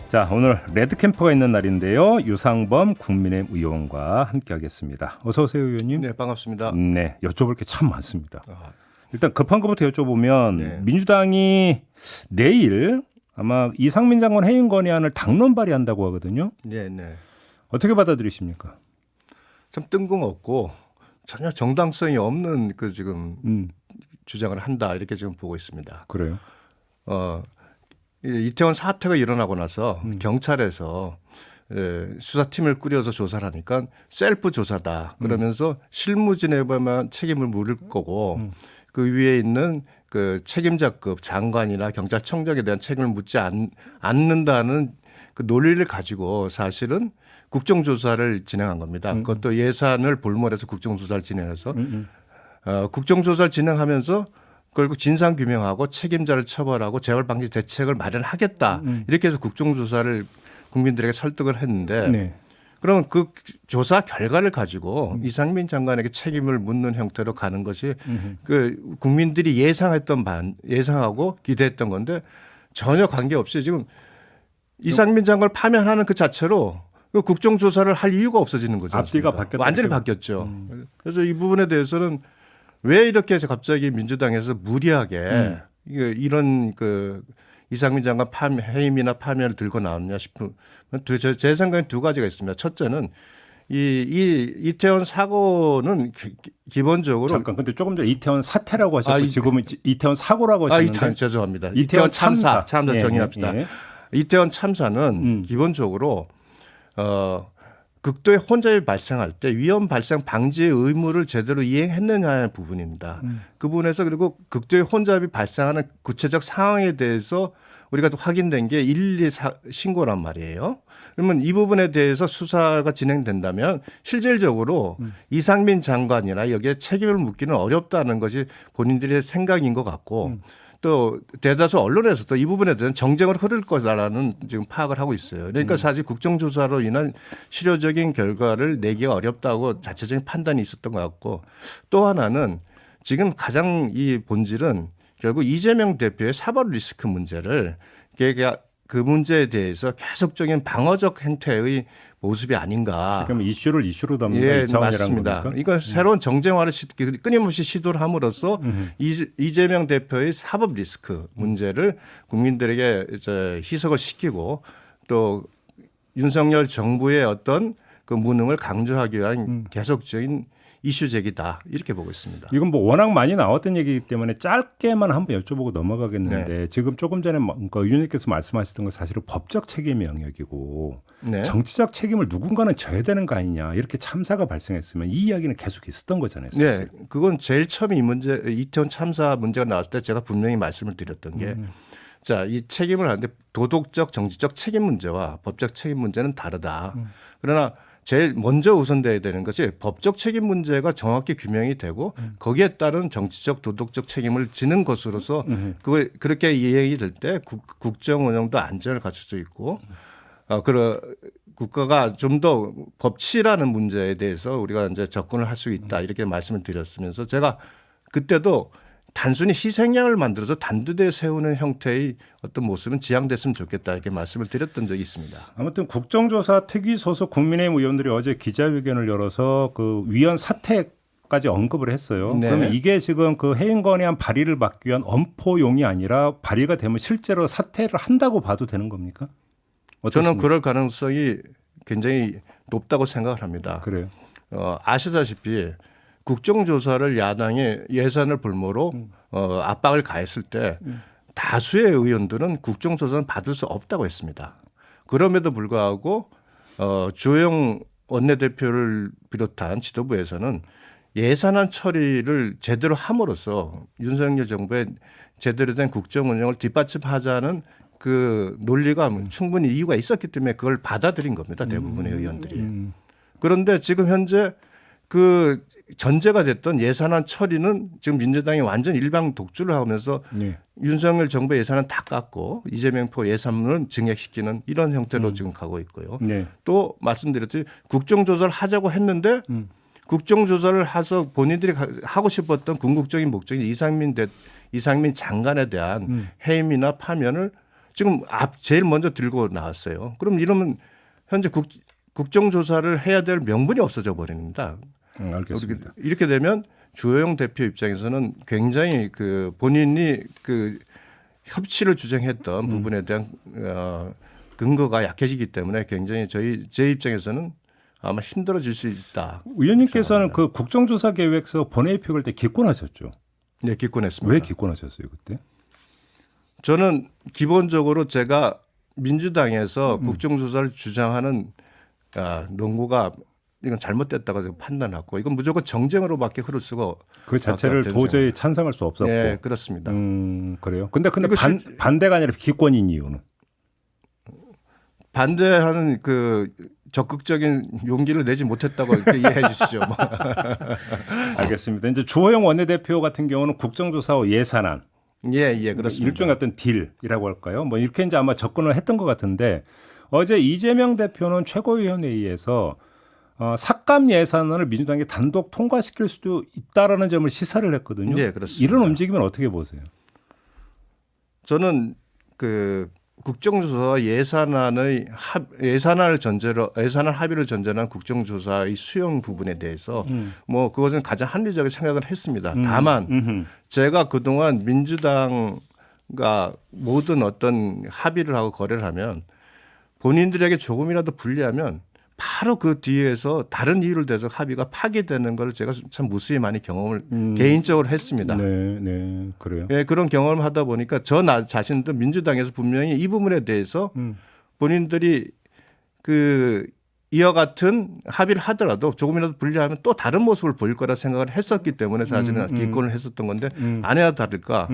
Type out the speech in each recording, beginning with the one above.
자, 오늘 레드캠프가 있는 날인데요. 유상범 국민의힘 의원과 함께하겠습니다. 어서 오세요, 의원님. 네, 반갑습니다. 네, 여쭤볼 게 참 많습니다. 일단 급한 것부터 여쭤보면 민주당이 내일 아마 이상민 장관 해임 건의안을 당론 발의한다고 하거든요. 네, 네. 어떻게 받아들이십니까? 참 뜬금없고 전혀 정당성이 없는 그 지금 주장을 한다 이렇게 지금 보고 있습니다. 그래요? 이태원 사태가 일어나고 나서 경찰에서 수사팀을 꾸려서 조사를 하니까 셀프 조사다 그러면서 실무진에만 책임을 물을 거고 그 위에 있는 그 책임자급 장관이나 경찰청장에 대한 책임을 묻지 않는다는 그 논리를 가지고 사실은 국정조사를 진행한 겁니다. 그것도 예산을 볼모해서 국정조사를 진행해서 국정조사를 진행하면서 결국 진상규명하고 책임자를 처벌하고 재벌방지 대책을 마련하겠다. 이렇게 해서 국정조사를 국민들에게 설득을 했는데 네. 그러면 그 조사 결과를 가지고 이상민 장관에게 책임을 묻는 형태로 가는 것이 그 국민들이 예상하고 기대했던 건데 전혀 관계없이 지금 이상민 장관을 파면하는 그 자체로 그 국정조사를 할 이유가 없어지는 거죠. 앞뒤가 바뀌었다. 완전히 바뀌었죠. 그래서 이 부분에 대해서는 왜 이렇게 해서 갑자기 민주당에서 무리하게 이런 그 이상민 장관 해임이나 파면을 들고 나왔냐 싶은 제 생각엔 두 가지가 있습니다. 첫째는 이 이태원 사고는 기본적으로 잠깐 근데 조금 전 이태원 사태라고 하셨고 지금은 이태원 사고라고 하셨는데 죄송합니다. 이태원 참사 예, 정의합시다. 예. 이태원 참사는 기본적으로 극도의 혼잡이 발생할 때 위험 발생 방지의 의무를 제대로 이행했느냐의 부분입니다. 그 부분에서 그리고 극도의 혼잡이 발생하는 구체적 상황에 대해서 우리가 확인된 게 112 신고란 말이에요. 그러면 이 부분에 대해서 수사가 진행된다면 실질적으로 이상민 장관이나 여기에 책임을 묻기는 어렵다는 것이 본인들의 생각인 것 같고 또 대다수 언론에서도 이 부분에 대한 정쟁을 흐를 거다라는 지금 파악을 하고 있어요. 그러니까 사실 국정조사로 인한 실효적인 결과를 내기가 어렵다고 자체적인 판단이 있었던 것 같고 또 하나는 지금 가장 이 본질은 결국 이재명 대표의 사법 리스크 문제를 그 문제에 대해서 계속적인 방어적 행태의 모습이 아닌가. 지금 이슈로 담는 예, 이 차원이라는 맞습니다. 겁니까? 이건 새로운 정쟁화를 끊임없이 시도를 함으로써 이재명 대표의 사법 리스크 문제를 국민들에게 이제 희석을 시키고 또 윤석열 정부의 어떤 그 무능을 강조하기 위한 계속적인 이슈 제기다 이렇게 보고 있습니다. 이건 뭐 워낙 많이 나왔던 얘기이기 때문에 짧게만 한번 여쭤보고 넘어가겠는데 지금 조금 전에 의원님께서 말씀하셨던 건 사실은 법적 책임의 영역이고 정치적 책임을 누군가는 져야 되는 거 아니냐 이렇게 참사가 발생했으면 이 이야기는 계속 있었던 거잖아요. 사실. 네, 그건 제일 처음 이태원 참사 문제가 나왔을 때 제가 분명히 말씀을 드렸던 게 자, 이 책임을 하는데 도덕적, 정치적 책임 문제와 법적 책임 문제는 다르다. 그러나 제일 먼저 우선돼야 되는 것이 법적 책임 문제가 정확히 규명이 되고 거기에 따른 정치적 도덕적 책임을 지는 것으로서 그걸 그렇게 이행이 될 때 국정 운영도 안전을 갖출 수 있고 국가가 좀 더 법치라는 문제에 대해서 우리가 이제 접근을 할 수 있다 이렇게 말씀을 드렸으면서 제가 그때도 단순히 희생양을 만들어서 단두대에 세우는 형태의 어떤 모습은 지양됐으면 좋겠다 이렇게 말씀을 드렸던 적이 있습니다. 아무튼 국정조사 특위 소속 국민의힘 의원들이 어제 기자회견을 열어서 그 위헌 사태까지 언급을 했어요. 네. 그러면 이게 지금 그 해임 건의안 발의를 막기 위한 엄포용이 아니라 발의가 되면 실제로 사퇴를 한다고 봐도 되는 겁니까? 어떻습니까? 저는 그럴 가능성이 굉장히 높다고 생각을 합니다. 그래요. 아시다시피 국정조사를 야당이 예산을 볼모로 압박을 가했을 때 다수의 의원들은 국정조사는 받을 수 없다고 했습니다. 그럼에도 불구하고 주호영 원내대표를 비롯한 지도부에서는 예산안 처리를 제대로 함으로써 윤석열 정부의 제대로 된 국정 운영을 뒷받침하자는 그 논리가 충분히 이유가 있었기 때문에 그걸 받아들인 겁니다. 대부분의 의원들이. 그런데 지금 현재 그 전제가 됐던 예산안 처리는 지금 민주당이 완전 일방 독주를 하면서 윤석열 정부 예산은 다 깎고 이재명 표 예산은 증액시키는 이런 형태로 지금 가고 있고요. 또 말씀드렸듯이 국정조사를 하자고 했는데 국정조사를 해서 본인들이 하고 싶었던 궁극적인 목적인 이상민 장관에 대한 해임이나 파면을 지금 제일 먼저 들고 나왔어요. 그럼 이러면 현재 국정조사를 해야 될 명분이 없어져 버립니다. 알겠습니다. 이렇게 되면 주호영 대표 입장에서는 굉장히 그 본인이 그 협치를 주장했던 부분에 대한 근거가 약해지기 때문에 굉장히 제 입장에서는 아마 힘들어질 수 있다. 의원님께서는 그 국정조사 계획서 본회의 표결 때 기권하셨죠? 네, 기권했습니다. 왜 기권하셨어요 그때? 저는 기본적으로 제가 민주당에서 국정조사를 주장하는 논거가 이건 잘못됐다고 판단하고 이건 무조건 정쟁으로밖에 흐를 수가 그 자체를 도저히 찬성할 수 없었고. 네, 그렇습니다. 그래요. 근데 반대가 아니라 기권인 이유는? 반대하는 그 적극적인 용기를 내지 못했다고 이렇게 이해해 주시죠. 뭐. 알겠습니다. 이제 주호영 원내대표 같은 경우는 국정조사와 예산안, 예, 그렇습니다. 일종의 어떤 딜이라고 할까요? 뭐 이렇게 이제 아마 접근을 했던 것 같은데 어제 이재명 대표는 최고위원회의에서 삭감 예산안을 민주당이 단독 통과시킬 수도 있다라는 점을 시사를 했거든요. 네, 그렇습니다. 이런 움직임은 어떻게 보세요? 저는 그 국정조사와 예산안을 합의를 전제로 한 국정조사의 수용 부분에 대해서 뭐 그것은 가장 합리적인 생각을 했습니다. 다만 제가 그동안 민주당과 모든 어떤 합의를 하고 거래를 하면 본인들에게 조금이라도 불리하면 바로 그 뒤에서 다른 이유를 대서 합의가 파기되는 걸 제가 참 무수히 많이 경험을 개인적으로 했습니다. 네, 그래요. 네, 그런 경험을 하다 보니까 자신도 민주당에서 분명히 이 부분에 대해서 본인들이 그 이와 같은 합의를 하더라도 조금이라도 불리하면 또 다른 모습을 보일 거라 생각을 했었기 때문에 사실은 기권을 했었던 건데 아니나 다를까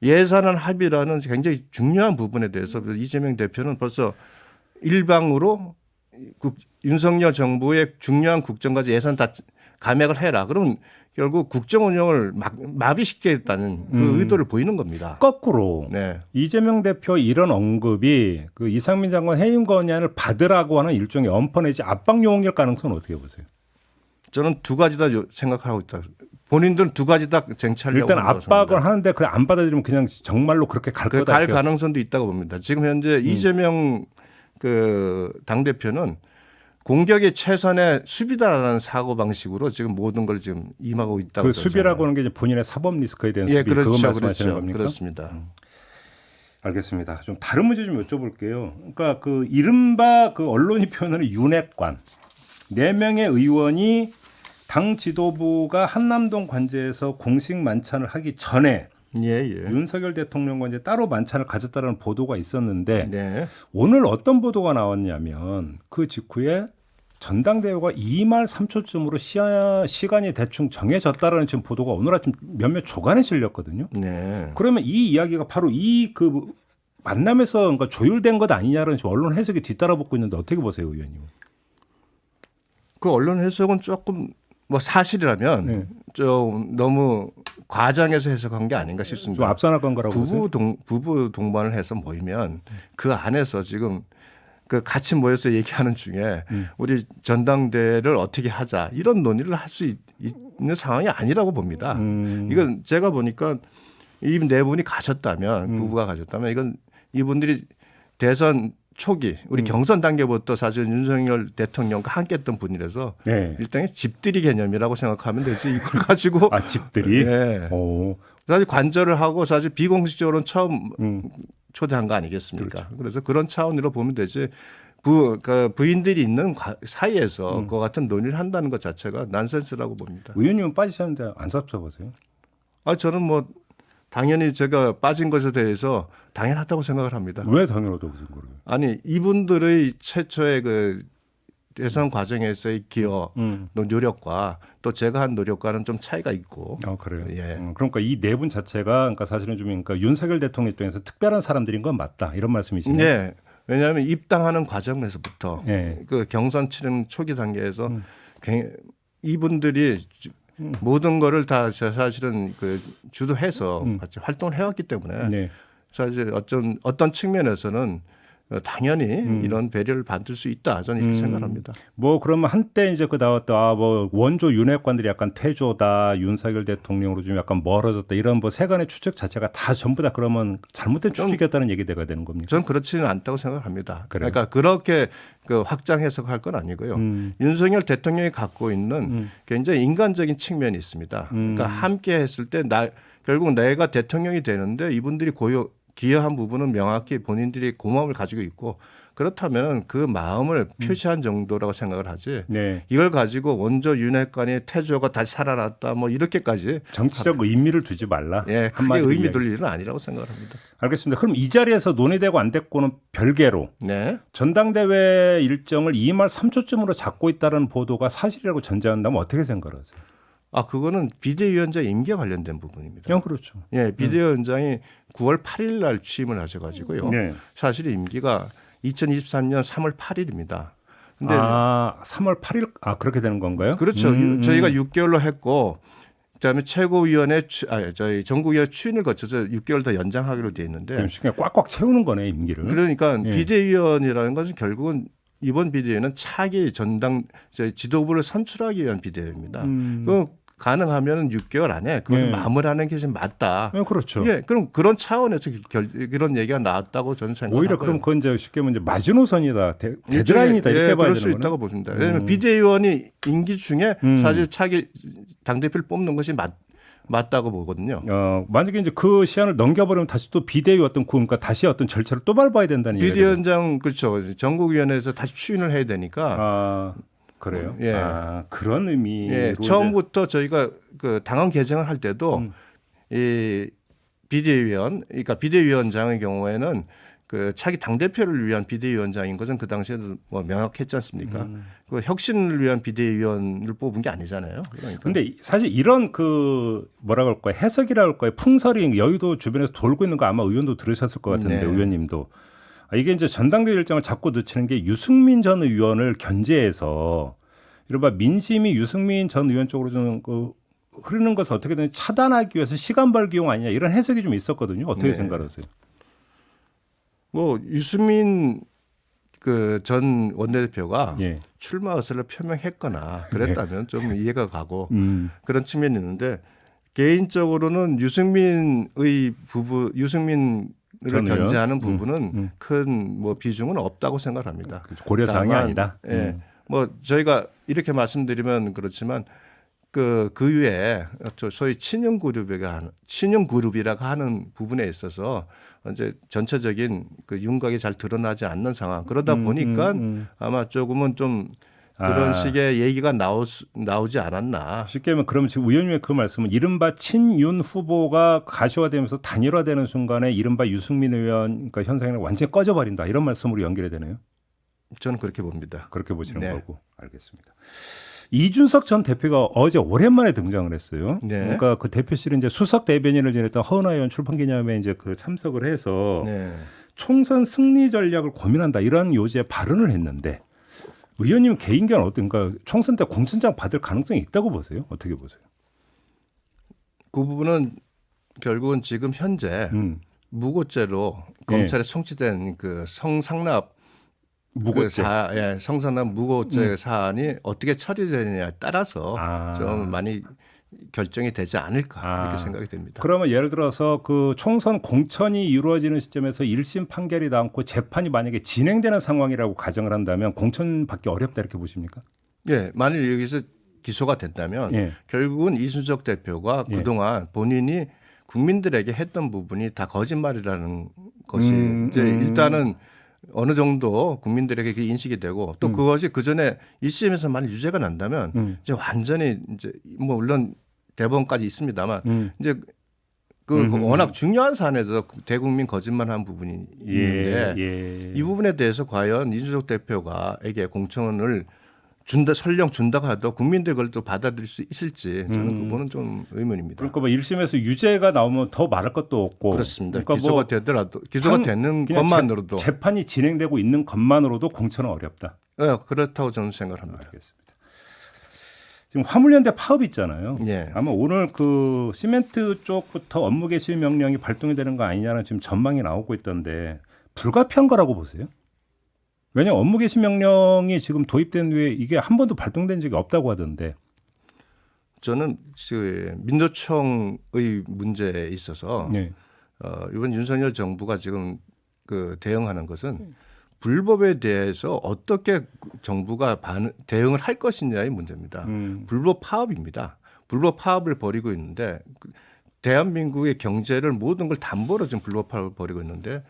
예산안 합의라는 굉장히 중요한 부분에 대해서 이재명 대표는 벌써 일방으로 윤석열 정부의 중요한 국정까지 예산 다 감액을 해라. 그러면 결국 국정 운영을 마비시키겠다는 그 의도를 보이는 겁니다. 거꾸로 네. 이재명 대표 이런 언급이 그 이상민 장관 해임 건의안을 받으라고 하는 일종의 엄포 내지 압박 요원일 가능성은 어떻게 보세요? 저는 두 가지 다 생각하고 있다. 본인들은 두 가지 다 쟁취하려고 일단 압박을 하는데 그 안 받아들이면 그냥 정말로 그렇게 갈 거다. 갈 가능성도 있다고 봅니다. 지금 현재 이재명 그 당대표는 공격이 최선의 수비다라는 사고 방식으로 지금 모든 걸 지금 임하고 있다고. 그 수비라고 하는 게 이제 본인의 사법 리스크에 대한 수비. 그렇죠, 그거 말씀하시는 겁니까? 그렇습니다. 알겠습니다. 좀 다른 문제 좀 여쭤볼게요. 그러니까 그 이른바 그 언론이 표현하는 윤핵관 4명의 의원이 당 지도부가 한남동 관제에서 공식 만찬을 하기 전에 윤석열 대통령과 이제 따로 만찬을 가졌다는 보도가 있었는데 오늘 어떤 보도가 나왔냐면 그 직후에 전당대회가 2말 3초쯤으로 시간이 대충 정해졌다라는 지금 보도가 오늘 아침 몇몇 조간에 실렸거든요. 그러면 이 이야기가 바로 이 그 만남에서 그러니까 조율된 것 아니냐라는 지금 언론 해석이 뒤따라붙고 있는데 어떻게 보세요, 의원님? 그 언론 해석은 조금 뭐 사실이라면 좀 너무 과장해서 해석한 게 아닌가 싶습니다. 좀 앞서나간 거라고 보세요? 부부 동반을 해서 모이면 그 안에서 지금 그 같이 모여서 얘기하는 중에 우리 전당대회를 어떻게 하자 이런 논의를 할 수 있는 상황이 아니라고 봅니다. 이건 제가 보니까 이 네 분이 가셨다면 부부가 가셨다면 이건 이분들이 대선 초기 우리 경선 단계부터 사실 윤석열 대통령과 함께했던 분이라서 일종의 집들이 개념이라고 생각하면 되지 이걸 가지고 집들이 사실 관절을 하고 사실 비공식적으로는 처음 초대한 거 아니겠습니까? 그렇죠. 그래서 그런 차원으로 보면 되지 그러니까 부인들이 있는 사이에서 그와 같은 논의를 한다는 것 자체가 난센스라고 봅니다. 의원님은 빠지셨는데 안 섭섭하세요? 저는 뭐 당연히 제가 빠진 것에 대해서 당연하다고 생각을 합니다. 왜 당연하다고 생각을 해요? 아니 이분들의 최초의 그 대선 과정에서의 기여, 노력과 또 제가 한 노력과는 좀 차이가 있고. 그래요. 그러니까 이 네 분 자체가 그러니까 사실은 좀 그러니까 윤석열 대통령 입장에서 특별한 사람들인 건 맞다 이런 말씀이시네요. 네. 왜냐하면 입당하는 과정에서부터 그 경선 치른 초기 단계에서 이분들이 모든 거를 다 사실은 그 주도해서 같이 활동을 해왔기 때문에 사실 어떤 측면에서는 당연히 이런 배려를 받을 수 있다. 저는 이렇게 생각합니다. 뭐 그러면 한때 이제 그 나왔다 뭐 원조 윤핵관들이 약간 퇴조다, 윤석열 대통령으로 좀 약간 멀어졌다 이런 뭐 세간의 추측 자체가 다 전부 다 그러면 잘못된 추측이었다는 얘기가 되는 겁니까? 저는 그렇지는 않다고 생각합니다. 그래요? 그러니까 그렇게 그 확장 해석할 건 아니고요. 윤석열 대통령이 갖고 있는 굉장히 인간적인 측면이 있습니다. 그러니까 함께 했을 때 결국 내가 대통령이 되는데 이분들이 기여한 부분은 명확히 본인들이 고마움을 가지고 있고 그렇다면 그 마음을 표시한 정도라고 생각을 하지. 네. 이걸 가지고 원조 윤핵관이 태조가 다시 살아났다 뭐 이렇게까지 정치적 의미를 두지 말라. 예, 크게 의미 둘 일은 아니라고 생각을 합니다. 알겠습니다. 그럼 이 자리에서 논의되고 안 됐고는 별개로 네. 전당대회 일정을 2말 3초쯤으로 잡고 있다는 보도가 사실이라고 전제한다면 어떻게 생각하세요? 그거는 비대위원장 임기에 관련된 부분입니다. 그렇죠. 예, 비대위원장이 9월 8일 날 취임을 하셔가지고요. 네. 사실 임기가 2023년 3월 8일입니다. 근데 3월 8일 그렇게 되는 건가요? 그렇죠. 저희가 6개월로 했고 그다음에 최고위원회 저희 전국위원회 추인을 거쳐서 6개월 더 연장하기로 돼 있는데 그냥 꽉꽉 채우는 거네 임기를. 그러니까 비대위원이라는 것은 결국은 이번 비대위는 차기 저희 지도부를 선출하기 위한 비대위입니다. 그 가능하면 6개월 안에 그것을 마무리하는 게 좀 맞다. 그렇죠. 예, 그럼 그런 차원에서 그런 얘기가 나왔다고 저는 생각합니다. 오히려 그럼 그건 이제 쉽게 말하면 마지노선이다, 데드라인이다 이렇게 봐야 그럴 되는 수 거는? 있다고 봅니다. 왜냐하면 비대위원이 임기 중에 사실 차기 당 대표를 뽑는 것이 맞다고 보거든요. 만약에 이제 그 시한을 넘겨버리면 다시 또 비대위 그러니까 다시 어떤 절차를 또 밟아야 된다는 얘기죠. 비대위원장 그렇죠. 전국위원회에서 다시 추인을 해야 되니까. 그래요? 예. 그런 의미로 예, 처음부터 저희가 그 당헌 개정을 할 때도 이 그러니까 비대위원장의 경우에는 그 차기 당 대표를 위한 비대위원장인 것은 그 당시에도 뭐 명확했지 않습니까? 그 혁신을 위한 비대위원을 뽑은 게 아니잖아요. 그러니까. 근데 사실 이런 그 뭐라고 할까요? 해석이라고 할까요? 풍설이 여의도 주변에서 돌고 있는 거 아마 의원도 들으셨을 것 같은데 네. 의원님도. 이게 이제 전당대회 일정을 자꾸 늦추는 게 유승민 전 의원을 견제해서 이른바 민심이 유승민 전 의원 쪽으로 좀 흐르는 것을 어떻게든 차단하기 위해서 시간 벌기용 아니냐 이런 해석이 좀 있었거든요. 어떻게 네. 생각하세요? 뭐 유승민 그 전 원내대표가 예. 출마 의사를 표명했거나 그랬다면 좀 이해가 가고 그런 측면이 있는데 개인적으로는 유승민을 견제하는 부분은 큰 뭐 비중은 없다고 생각합니다. 고려 사항이 아니다. 예. 뭐 저희가 이렇게 말씀드리면 그렇지만 그 위에 소위 친윤 그룹이라고 하는 부분에 있어서 이제 전체적인 그 윤곽이 잘 드러나지 않는 상황. 그러다 보니까 아마 조금은 좀 그런 식의 얘기가 나오지 않았나. 쉽게 하면 그러면 지금 의원님의 그 말씀은 이른바 친윤 후보가 가시화되면서 단일화되는 순간에 이른바 유승민 의원 그러니까 현상이 완전히 꺼져버린다 이런 말씀으로 연결이 되네요. 저는 그렇게 봅니다. 그렇게 보시는 네. 거고 알겠습니다. 이준석 전 대표가 어제 오랜만에 등장을 했어요. 네. 그러니까 그 대표실은 이제 수석 대변인을 지냈던 허은하 의원 출판기념회에 이제 그 참석을 해서 네. 총선 승리 전략을 고민한다 이런 요지의 발언을 했는데 의원님 개인견 어떤가? 총선 때 공천장 받을 가능성이 있다고 보세요? 어떻게 보세요? 그 부분은 결국은 지금 현재 무고죄로 검찰에 송치된 그 성상납 무고죄. 성상납 무고죄 사안이 어떻게 처리되느냐에 따라서 좀 많이 결정이 되지 않을까 이렇게 생각이 됩니다. 그러면 예를 들어서 그 총선 공천이 이루어지는 시점에서 1심 판결이 나왔고 재판이 만약에 진행되는 상황이라고 가정을 한다면 공천 받기 어렵다 이렇게 보십니까? 예, 만일 여기서 기소가 된다면 결국은 이준석 대표가 그동안 본인이 국민들에게 했던 부분이 다 거짓말이라는 것이 이제 일단은 어느 정도 국민들에게 그 인식이 되고 또 그것이 그 전에 1심에서 만약 유죄가 난다면 이제 완전히 이제 뭐 물론 대법원까지 있습니다만 이제 그 워낙 중요한 사안에서 대국민 거짓말한 부분이 있는데 이 부분에 대해서 과연 이준석 대표가에게 공천을 설령 준다고 하도 국민들 그걸 또 받아들일 수 있을지 저는 그 부분은 좀 의문입니다. 그러니까 뭐 1심에서 유죄가 나오면 더 말할 것도 없고 그렇습니다. 그러니까 기소가 되더라도 기소가 되는 것만으로도 재판이 진행되고 있는 것만으로도 공천은 어렵다. 네, 그렇다고 저는 생각합니다. 알겠습니다. 지금 화물연대 파업 있잖아요. 예. 아마 오늘 그 시멘트 쪽부터 업무 개시 명령이 발동이 되는 거 아니냐는 지금 전망이 나오고 있던데 불가피한 거라고 보세요? 왜냐하면 업무 개시 명령이 지금 도입된 후에 이게 한 번도 발동된 적이 없다고 하던데. 저는 그 민노총의 문제에 있어서 네. 이번 윤석열 정부가 지금 그 대응하는 것은 불법에 대해서 어떻게 정부가 대응을 할 것이냐의 문제입니다. 불법 파업입니다. 불법 파업을 벌이고 있는데 대한민국의 경제를 모든 걸 담보로 지금 불법 파업을 벌이고 있는데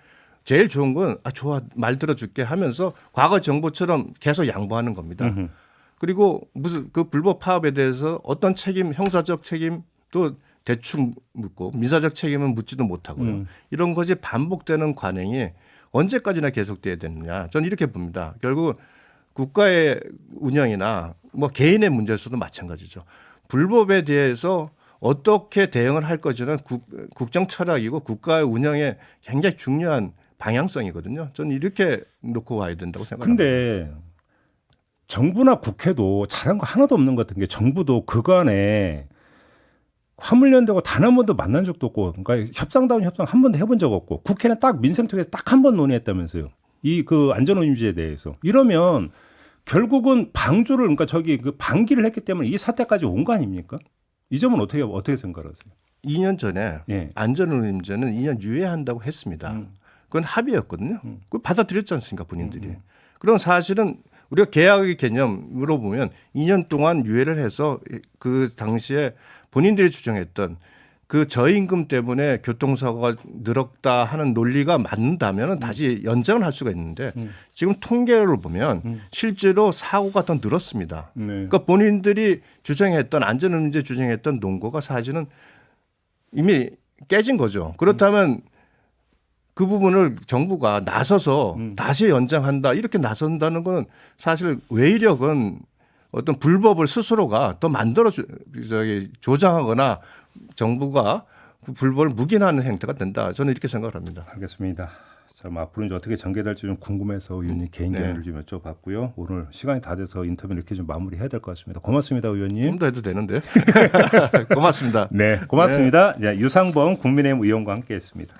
제일 좋은 건 좋아 말 들어줄게 하면서 과거 정부처럼 계속 양보하는 겁니다. 그리고 무슨 그 불법 파업에 대해서 어떤 책임, 형사적 책임도 대충 묻고 민사적 책임은 묻지도 못하고요. 이런 것이 반복되는 관행이 언제까지나 계속돼야 되느냐. 저는 이렇게 봅니다. 결국 국가의 운영이나 뭐 개인의 문제에서도 마찬가지죠. 불법에 대해서 어떻게 대응을 할 것이는 국정 철학이고 국가의 운영에 굉장히 중요한 방향성이거든요. 저는 이렇게 놓고 와야 된다고 생각합니다. 근데 정부나 국회도 잘한 거 하나도 없는 것 같은 게 정부도 그간에 화물연대하고 단 한 번도 만난 적도 없고 그러니까 협상다운 협상 한 번도 해본 적 없고 국회는 딱 민생특위에서 딱 한 번 논의했다면서요. 이 그 안전운임제에 대해서. 이러면 결국은 방조를 그러니까 그 방기를 했기 때문에 이 사태까지 온 거 아닙니까? 이 점은 어떻게 생각하세요? 2년 전에 예. 안전운임제는 2년 유예한다고 했습니다. 그건 합의였거든요. 그걸 받아들였지 않습니까 본인들이. 그럼 사실은 우리가 계약의 개념으로 보면 2년 동안 유예를 해서 그 당시에 본인들이 주장했던 그 저임금 때문에 교통사고가 늘었다 하는 논리가 맞는다면 다시 연장을 할 수가 있는데 지금 통계를 보면 실제로 사고가 더 늘었습니다. 네. 그러니까 본인들이 주장했던 안전운임제 주장했던 논거가 사실은 이미 깨진 거죠. 그렇다면 그 부분을 정부가 나서서 다시 연장한다 이렇게 나선다는 것은 사실 외력은 어떤 불법을 스스로가 더 만들어 조장하거나 정부가 그 불법을 묵인하는 행태가 된다. 저는 이렇게 생각을 합니다. 알겠습니다. 자, 앞으로 이제 어떻게 전개될지 좀 궁금해서 의원님 개인 견해를 좀 여쭤봤고요. 오늘 시간이 다 돼서 인터뷰 이렇게 좀 마무리해야 될 것 같습니다. 고맙습니다, 의원님. 좀 더 해도 되는데. 고맙습니다. 네, 고맙습니다. 네. 유상범 국민의힘 의원과 함께했습니다.